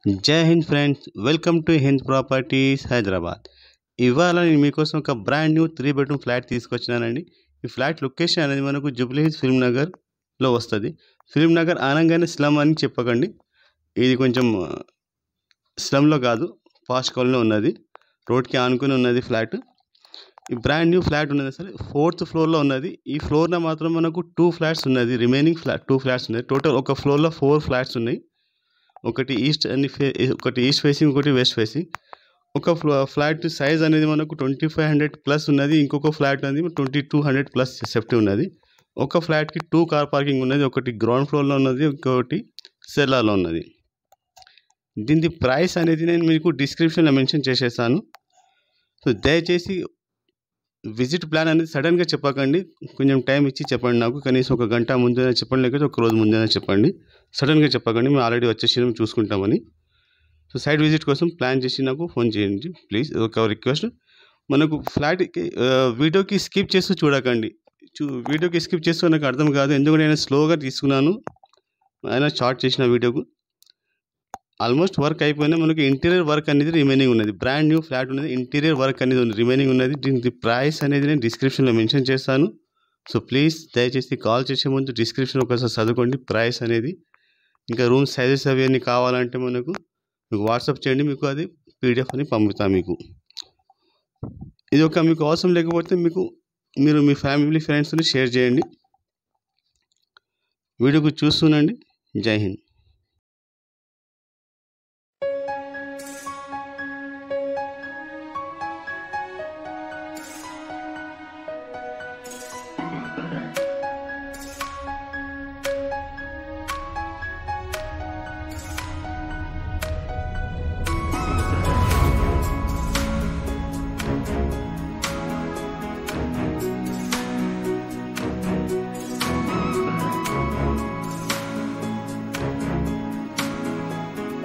జై Hind friends, welcome to Hind properties Hyderabad. ఇవాళ నేను మీకోసం ఒక బ్రాండ్ న్యూ 3 బెడ్రూమ్ ఫ్లాట్ తీసుకొచ్చినానండి. ఈ ఫ్లాట్ లొకేషన్ అనేది మనకు జూబ్లీ హిల్స్ ఫిల్మ్ నగర్లో వస్తుంది. ఫిల్మ్ నగర్ అనగానే స్లమ్ అని చెప్పకండి, ఇది కొంచెం స్లమ్లో కాదు, ఫాస్ట్ కాలనీలో ఉన్నది. రోడ్కి ఆనుకుని ఉన్నది ఫ్లాట్. ఈ బ్రాండ్ న్యూ ఫ్లాట్ ఉన్నది సార్, 4th ఫ్లోర్లో ఉన్నది. ఈ ఫ్లోర్లో మాత్రం మనకు 2 ఫ్లాట్స్ ఉన్నది, రిమైనింగ్ 2 ఫ్లాట్స్ ఉన్నాయి. టోటల్ ఒక ఫ్లోర్లో 4 ఫ్లాట్స్ ఉన్నాయి. ఒకటి ఈస్ట్ ఫేసింగ్, ఒకటి వెస్ట్ ఫేసింగ్. ఒక ఫ్లాట్ సైజ్ అనేది మనకు 2500 ప్లస్ ఉన్నది. ఇంకొక ఫ్లాట్ అనేది 2200 ప్లస్ సేఫ్టీ ఉన్నది. ఒక ఫ్లాట్కి 2 కార్ పార్కింగ్ ఉన్నది. ఒకటి గ్రౌండ్ ఫ్లోర్లో ఉన్నది, ఇంకొకటి సెల్లార్లో ఉన్నది. దీని ప్రైస్ అనేది నేను మీకు డిస్క్రిప్షన్లో మెన్షన్ చేసేసాను. సో దయచేసి విజిట్ ప్లాన్ అనేది సడన్గా చెప్పకండి, కొంచెం టైం ఇచ్చి చెప్పండి. నాకు కనీసం ఒక గంట ముందే చెప్పండి, లేకపోతే ఒక రోజు ముందే చెప్పండి. సడన్గా చెప్పకండి, మేము ఆల్రెడీ వచ్చేసి చూసుకుంటామని. సో సైట్ విజిట్ కోసం ప్లాన్ చేసి నాకు ఫోన్ చేయండి ప్లీజ్. ఒక రిక్వెస్ట్, మనకు ఫ్లాట్కి వీడియోకి స్కిప్ చేస్తూ చూడకండి. వీడియోకి స్కిప్ చేస్తూ నాకు అర్థం కాదు, ఎందుకంటే నేను స్లోగా తీసుకున్నాను, అయినా షార్ట్ చేసిన వీడియోకు. ఆల్మోస్ట్ వర్క్ అయిపోయినా మనకి ఇంటీరియర్ వర్క్ అనేది రిమైనింగ్ ఉన్నది. బ్రాండ్ న్యూ ఫ్లాట్ ఉన్నది, ఇంటీరియర్ వర్క్ అనేది రిమైనింగ్ ఉన్నది. దీనికి ప్రైస్ అనేది నేను డిస్క్రిప్షన్లో మెన్షన్ చేస్తాను. సో ప్లీజ్ దయచేసి కాల్ చేసే ముందు డిస్క్రిప్షన్ ఒకసారి చదువుకోండి ప్రైస్ అనేది. ఇంకా రూమ్ సైజెస్ అవన్నీ కావాలంటే మీకు వాట్సాప్ చేయండి, మీకు అది పీడిఎఫ్ అని పంపుతాను మీకు. ఇది మీకు అవసరం లేకపోతే మీరు మీ ఫ్యామిలీ ఫ్రెండ్స్ని షేర్ చేయండి. వీడియోకి చూస్తుండండి. జై హింద్.